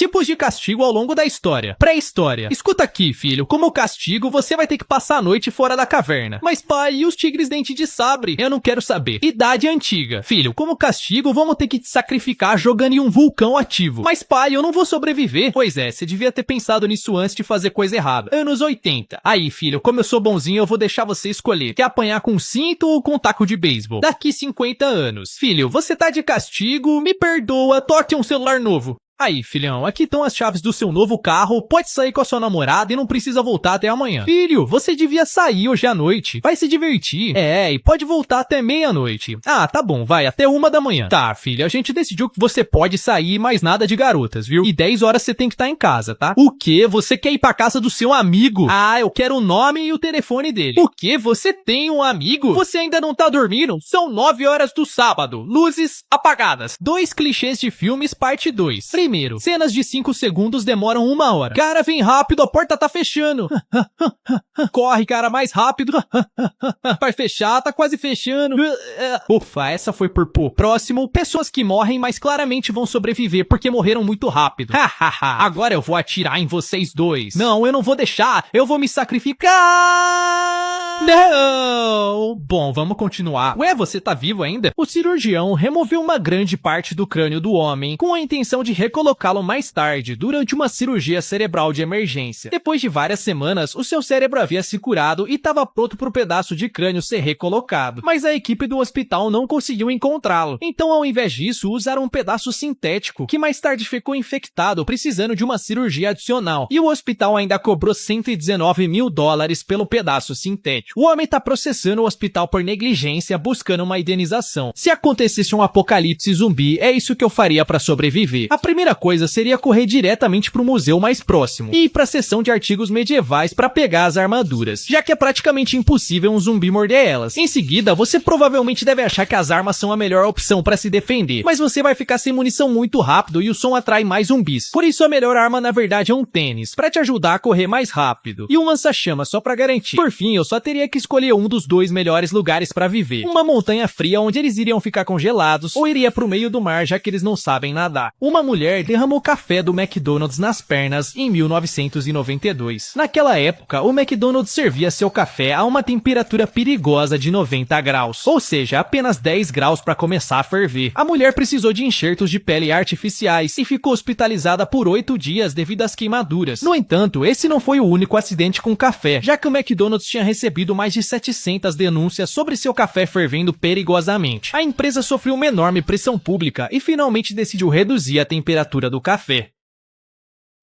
Tipos de castigo ao longo da história. Pré-história. Escuta aqui, filho, como castigo você vai ter que passar a noite fora da caverna. Mas pai, e os tigres dente de sabre? Eu não quero saber. Idade antiga. Filho, como castigo vamos ter que te sacrificar jogando em um vulcão ativo. Mas pai, eu não vou sobreviver. Pois é, você devia ter pensado nisso antes de fazer coisa errada. Anos 80. Aí, filho, como eu sou bonzinho, eu vou deixar você escolher. Quer apanhar com cinto ou com taco de beisebol? Daqui 50 anos. Filho, você tá de castigo, me perdoa, toque um celular novo. Aí, filhão, aqui estão as chaves do seu novo carro, pode sair com a sua namorada e não precisa voltar até amanhã. Filho, você devia sair hoje à noite, vai se divertir. É, e pode voltar até meia-noite. Ah, tá bom, vai, até 1 da manhã. Tá, filho, a gente decidiu que você pode sair, mas nada de garotas, viu? E 10 horas você tem que estar em casa, tá? O quê? Você quer ir pra casa do seu amigo? Ah, eu quero o nome e o telefone dele. O quê? Você tem um amigo? Você ainda não tá dormindo? São 9 horas do sábado, luzes apagadas. 2 clichês de filmes, parte 2. Primeiro, cenas de 5 segundos demoram 1 hora. Cara, vem rápido, a porta tá fechando. Corre, cara, mais rápido. Vai fechar, tá quase fechando. Ufa, essa foi por pouco. Próximo, pessoas que morrem, mas claramente vão sobreviver porque morreram muito rápido. Agora eu vou atirar em vocês dois. Não, eu não vou deixar, eu vou me sacrificar. Não! Bom, vamos continuar. Ué, você tá vivo ainda? O cirurgião removeu uma grande parte do crânio do homem com a intenção de recolocá-lo mais tarde, durante uma cirurgia cerebral de emergência. Depois de várias semanas, o seu cérebro havia se curado e estava pronto para o pedaço de crânio ser recolocado. Mas a equipe do hospital não conseguiu encontrá-lo. Então, ao invés disso, usaram um pedaço sintético, que mais tarde ficou infectado, precisando de uma cirurgia adicional. E o hospital ainda cobrou $119 mil pelo pedaço sintético. O homem tá processando o hospital por negligência, buscando uma indenização. Se acontecesse um apocalipse zumbi, é isso que eu faria para sobreviver. A primeira coisa seria correr diretamente pro museu mais próximo e ir pra seção de artigos medievais para pegar as armaduras, já que é praticamente impossível um zumbi morder elas. Em seguida, você provavelmente deve achar que as armas são a melhor opção para se defender, mas você vai ficar sem munição muito rápido e o som atrai mais zumbis. Por isso a melhor arma na verdade é um tênis, para te ajudar a correr mais rápido, e um lança-chama só para garantir. Por fim, eu só teria que escolher um dos 2 melhores lugares para viver. Uma montanha fria onde eles iriam ficar congelados, ou iria pro meio do mar já que eles não sabem nadar. Uma mulher derramou café do McDonald's nas pernas em 1992. Naquela época, o McDonald's servia seu café a uma temperatura perigosa de 90 graus, ou seja, apenas 10 graus para começar a ferver. A mulher precisou de enxertos de pele artificiais e ficou hospitalizada por 8 dias devido às queimaduras. No entanto, esse não foi o único acidente com café, já que o McDonald's tinha recebido mais de 700 denúncias sobre seu café fervendo perigosamente. A empresa sofreu uma enorme pressão pública e finalmente decidiu reduzir a temperatura do café.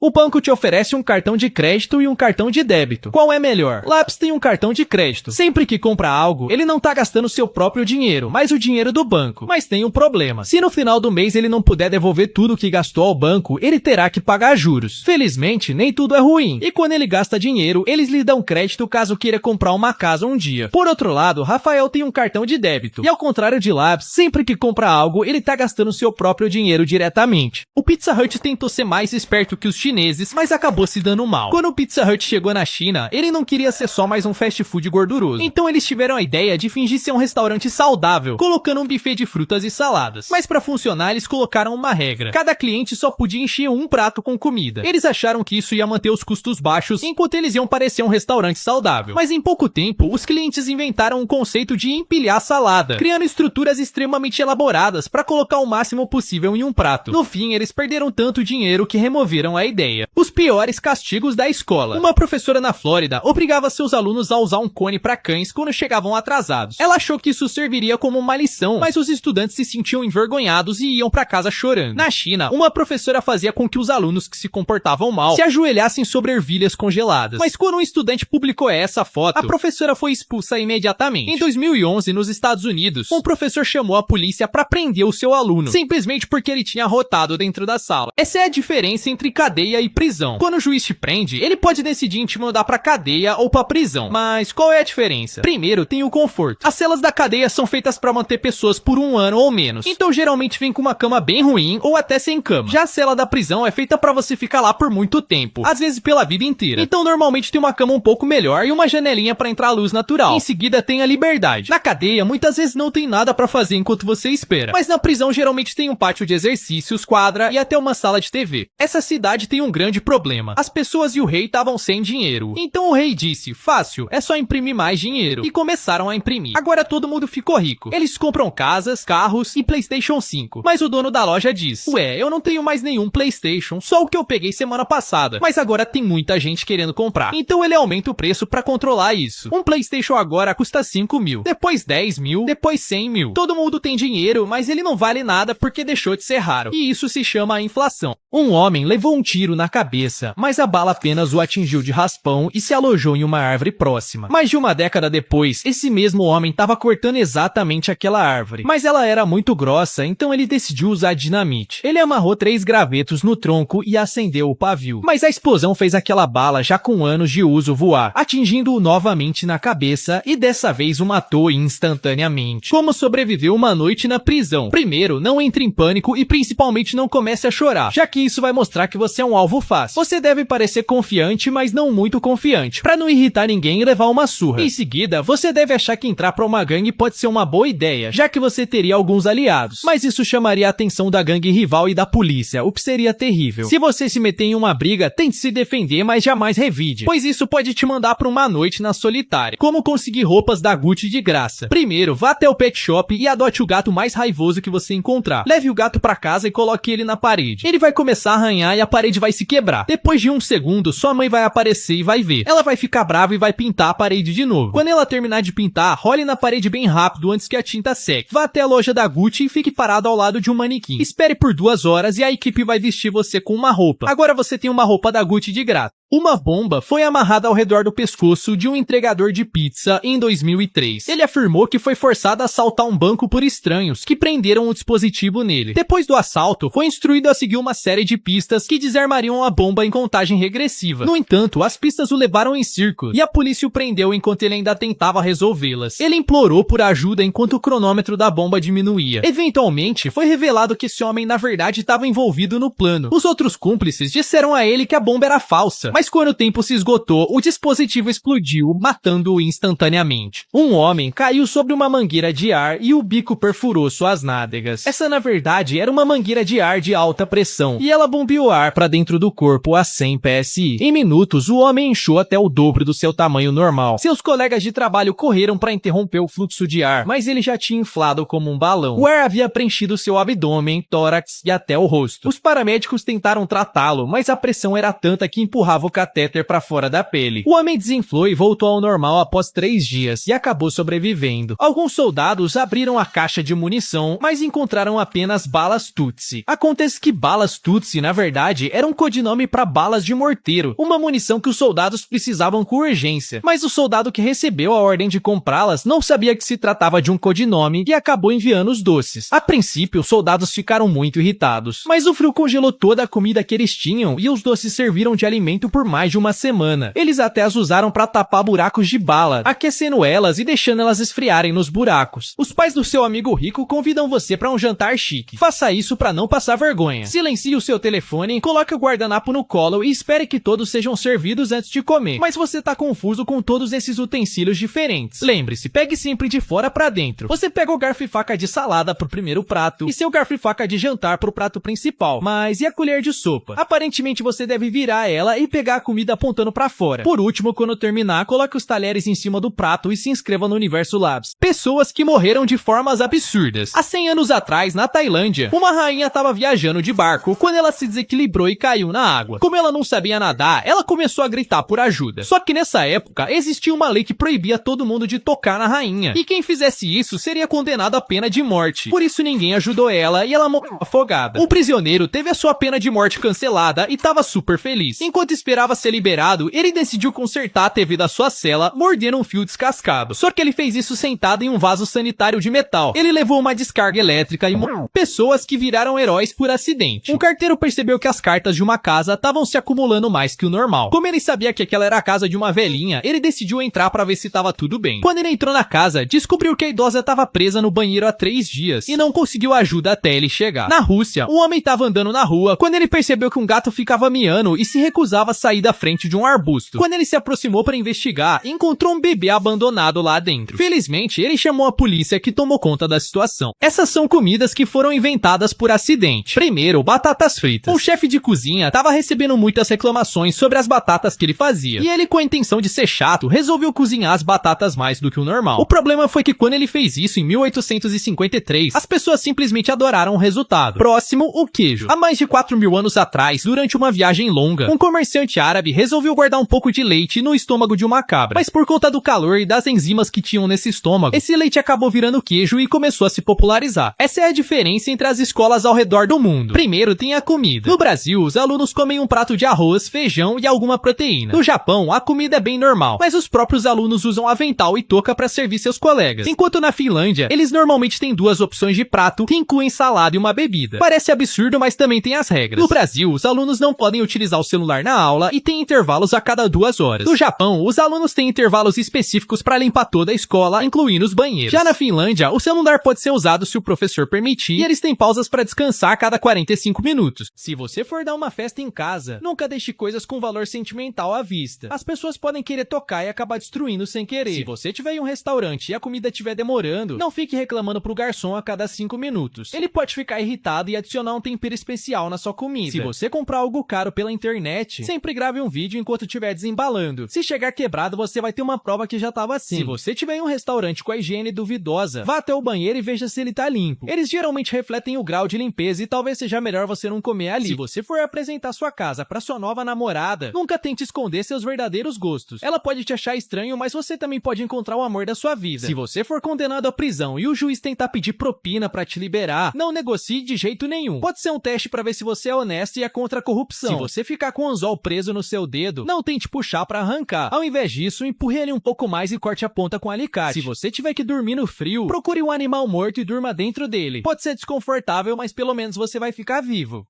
O banco te oferece um cartão de crédito e um cartão de débito. Qual é melhor? Labs tem um cartão de crédito. Sempre que compra algo, ele não tá gastando seu próprio dinheiro, mas o dinheiro do banco. Mas tem um problema. Se no final do mês ele não puder devolver tudo que gastou ao banco, ele terá que pagar juros. Felizmente, nem tudo é ruim. E quando ele gasta dinheiro, eles lhe dão crédito caso queira comprar uma casa um dia. Por outro lado, Rafael tem um cartão de débito. E ao contrário de Labs, sempre que compra algo, ele tá gastando seu próprio dinheiro diretamente. O Pizza Hut tentou ser mais esperto que os chineses, mas acabou se dando mal. Quando o Pizza Hut chegou na China, ele não queria ser só mais um fast food gorduroso. Então eles tiveram a ideia de fingir ser um restaurante saudável, colocando um buffet de frutas e saladas. Mas para funcionar, eles colocaram uma regra. Cada cliente só podia encher um prato com comida. Eles acharam que isso ia manter os custos baixos, enquanto eles iam parecer um restaurante saudável. Mas em pouco tempo, os clientes inventaram um conceito de empilhar salada, criando estruturas extremamente elaboradas para colocar o máximo possível em um prato. No fim, eles perderam tanto dinheiro que removeram a ideia. Os piores castigos da escola. Uma professora na Flórida obrigava seus alunos a usar um cone para cães quando chegavam atrasados. Ela achou que isso serviria como uma lição, mas os estudantes se sentiam envergonhados e iam para casa chorando. Na China, uma professora fazia com que os alunos que se comportavam mal se ajoelhassem sobre ervilhas congeladas. Mas quando um estudante publicou essa foto, a professora foi expulsa imediatamente. Em 2011, nos Estados Unidos, um professor chamou a polícia para prender o seu aluno, simplesmente porque ele tinha arrotado dentro da sala. Essa é a diferença entre cadeia cadeia e prisão. Quando o juiz te prende, ele pode decidir em te mandar pra cadeia ou pra prisão. Mas qual é a diferença? Primeiro, tem o conforto. As celas da cadeia são feitas pra manter pessoas por 1 ano ou menos. Então geralmente vem com uma cama bem ruim ou até sem cama. Já a cela da prisão é feita pra você ficar lá por muito tempo, às vezes pela vida inteira. Então normalmente tem uma cama um pouco melhor e uma janelinha pra entrar luz natural. Em seguida tem a liberdade. Na cadeia muitas vezes não tem nada pra fazer enquanto você espera. Mas na prisão geralmente tem um pátio de exercícios, quadra e até uma sala de TV. Essa cidade tem um grande problema. As pessoas e o rei estavam sem dinheiro. Então o rei disse, fácil, é só imprimir mais dinheiro. E começaram a imprimir. Agora todo mundo ficou rico. Eles compram casas, carros e PlayStation 5. Mas o dono da loja diz, ué, eu não tenho mais nenhum PlayStation, só o que eu peguei semana passada. Mas agora tem muita gente querendo comprar. Então ele aumenta o preço pra controlar isso. Um PlayStation agora custa 5 mil, depois 10 mil, depois 100 mil. Todo mundo tem dinheiro, mas ele não vale nada porque deixou de ser raro. E isso se chama a inflação. Um homem levou um tiro na cabeça, mas a bala apenas o atingiu de raspão e se alojou em uma árvore próxima. Mais de uma década depois, esse mesmo homem estava cortando exatamente aquela árvore. Mas ela era muito grossa, então ele decidiu usar dinamite. Ele amarrou 3 gravetos no tronco e acendeu o pavio. Mas a explosão fez aquela bala, já com anos de uso, voar, atingindo-o novamente na cabeça e dessa vez o matou instantaneamente. Como sobreviveu uma noite na prisão? Primeiro, não entre em pânico e principalmente não comece a chorar, já que isso vai mostrar que você é um alvo fácil. Você deve parecer confiante, mas não muito confiante, pra não irritar ninguém e levar uma surra. Em seguida, você deve achar que entrar pra uma gangue pode ser uma boa ideia, já que você teria alguns aliados, mas isso chamaria a atenção da gangue rival e da polícia, o que seria terrível. Se você se meter em uma briga, tente se defender, mas jamais revide, pois isso pode te mandar pra uma noite na solitária. Como conseguir roupas da Gucci de graça? Primeiro, vá até o pet shop e adote o gato mais raivoso que você encontrar. Leve o gato pra casa e coloque ele na parede. Ele vai começar a arranhar e a parede vai se quebrar. Depois de 1 segundo, sua mãe vai aparecer e vai ver. Ela vai ficar brava e vai pintar a parede de novo. Quando ela terminar de pintar, role na parede bem rápido antes que a tinta seque. Vá até a loja da Gucci e fique parado ao lado de um manequim. Espere por 2 horas e a equipe vai vestir você com uma roupa. Agora você tem uma roupa da Gucci de graça. Uma bomba foi amarrada ao redor do pescoço de um entregador de pizza em 2003. Ele afirmou que foi forçado a assaltar um banco por estranhos, que prenderam o dispositivo nele. Depois do assalto, foi instruído a seguir uma série de pistas que desarmariam a bomba em contagem regressiva. No entanto, as pistas o levaram em círculo, e a polícia o prendeu enquanto ele ainda tentava resolvê-las. Ele implorou por ajuda enquanto o cronômetro da bomba diminuía. Eventualmente, foi revelado que esse homem na verdade estava envolvido no plano. Os outros cúmplices disseram a ele que a bomba era falsa, mas quando o tempo se esgotou, o dispositivo explodiu, matando-o instantaneamente. Um homem caiu sobre uma mangueira de ar e o bico perfurou suas nádegas. Essa, na verdade, era uma mangueira de ar de alta pressão, e ela bombeou ar para dentro do corpo a 100 psi. Em minutos, o homem inchou até o dobro do seu tamanho normal. Seus colegas de trabalho correram para interromper o fluxo de ar, mas ele já tinha inflado como um balão. O ar havia preenchido seu abdômen, tórax e até o rosto. Os paramédicos tentaram tratá-lo, mas a pressão era tanta que empurrava o catéter para fora da pele. O homem desinflou e voltou ao normal após 3 dias e acabou sobrevivendo. Alguns soldados abriram a caixa de munição, mas encontraram apenas balas Tutsi. Acontece que balas Tutsi, na verdade, era um codinome para balas de morteiro, uma munição que os soldados precisavam com urgência. Mas o soldado que recebeu a ordem de comprá-las não sabia que se tratava de um codinome e acabou enviando os doces. A princípio, os soldados ficaram muito irritados, mas o frio congelou toda a comida que eles tinham e os doces serviram de alimento por mais de uma semana. Eles até as usaram para tapar buracos de bala, aquecendo elas e deixando elas esfriarem nos buracos. Os pais do seu amigo rico convidam você para um jantar chique. Faça isso para não passar vergonha. Silencie o seu telefone, coloque o guardanapo no colo e espere que todos sejam servidos antes de comer. Mas você tá confuso com todos esses utensílios diferentes. Lembre-se, pegue sempre de fora para dentro. Você pega o garfo e faca de salada pro primeiro prato e seu garfo e faca de jantar pro prato principal. Mas e a colher de sopa? Aparentemente você deve virar ela e pegar a comida apontando pra fora. Por último, quando terminar, coloque os talheres em cima do prato e se inscreva no Universo Labs. Pessoas que morreram de formas absurdas. Há 100 anos atrás, na Tailândia, uma rainha estava viajando de barco quando ela se desequilibrou e caiu na água. Como ela não sabia nadar, ela começou a gritar por ajuda. Só que nessa época, existia uma lei que proibia todo mundo de tocar na rainha. E quem fizesse isso seria condenado à pena de morte. Por isso ninguém ajudou ela e ela morreu afogada. O prisioneiro teve a sua pena de morte cancelada e estava super feliz. Enquanto esperava esperava ser liberado, ele decidiu consertar a TV da sua cela, mordendo um fio descascado. Só que ele fez isso sentado em um vaso sanitário de metal. Ele levou uma descarga elétrica e pessoas que viraram heróis por acidente. Um carteiro percebeu que as cartas de uma casa estavam se acumulando mais que o normal. Como ele sabia que aquela era a casa de uma velhinha, ele decidiu entrar para ver se estava tudo bem. Quando ele entrou na casa, descobriu que a idosa estava presa no banheiro há 3 dias e não conseguiu ajuda até ele chegar. Na Rússia, um homem estava andando na rua quando ele percebeu que um gato ficava miando e se recusava a sair da frente de um arbusto. Quando ele se aproximou para investigar, encontrou um bebê abandonado lá dentro. Felizmente, ele chamou a polícia que tomou conta da situação. Essas são comidas que foram inventadas por acidente. Primeiro, batatas fritas. Um chefe de cozinha estava recebendo muitas reclamações sobre as batatas que ele fazia. E ele, com a intenção de ser chato, resolveu cozinhar as batatas mais do que o normal. O problema foi que quando ele fez isso em 1853, as pessoas simplesmente adoraram o resultado. Próximo, o queijo. Há mais de 4.000 anos atrás, durante uma viagem longa, um comerciante árabe resolveu guardar um pouco de leite no estômago de uma cabra. Mas por conta do calor e das enzimas que tinham nesse estômago, esse leite acabou virando queijo e começou a se popularizar. Essa é a diferença entre as escolas ao redor do mundo. Primeiro tem a comida. No Brasil, os alunos comem um prato de arroz, feijão e alguma proteína. No Japão, a comida é bem normal, mas os próprios alunos usam avental e touca para servir seus colegas. Enquanto na Finlândia, eles normalmente têm 2 opções de prato que incluem salada e uma bebida. Parece absurdo, mas também tem as regras. No Brasil, os alunos não podem utilizar o celular na aula e tem intervalos a cada 2 horas. No Japão, os alunos têm intervalos específicos para limpar toda a escola, incluindo os banheiros. Já na Finlândia, o celular pode ser usado se o professor permitir e eles têm pausas para descansar a cada 45 minutos. Se você for dar uma festa em casa, nunca deixe coisas com valor sentimental à vista. As pessoas podem querer tocar e acabar destruindo sem querer. Se você tiver em um restaurante e a comida estiver demorando, não fique reclamando pro garçom a cada 5 minutos. Ele pode ficar irritado e adicionar um tempero especial na sua comida. Se você comprar algo caro pela internet, sempre grave um vídeo enquanto estiver desembalando. Se chegar quebrado, você vai ter uma prova que já estava assim. Se você tiver em um restaurante com a higiene duvidosa, vá até o banheiro e veja se ele tá limpo. Eles geralmente refletem o grau de limpeza e talvez seja melhor você não comer ali. Se você for apresentar sua casa para sua nova namorada, nunca tente esconder seus verdadeiros gostos. Ela pode te achar estranho, mas você também pode encontrar o amor da sua vida. Se você for condenado à prisão e o juiz tentar pedir propina para te liberar, não negocie de jeito nenhum. Pode ser um teste para ver se você é honesto e é contra a corrupção. Se você ficar com o anzol preso no seu dedo, não tente puxar para arrancar. Ao invés disso, empurre ele um pouco mais e corte a ponta com alicate. Se você tiver que dormir no frio, procure um animal morto e durma dentro dele. Pode ser desconfortável, mas pelo menos você vai ficar vivo.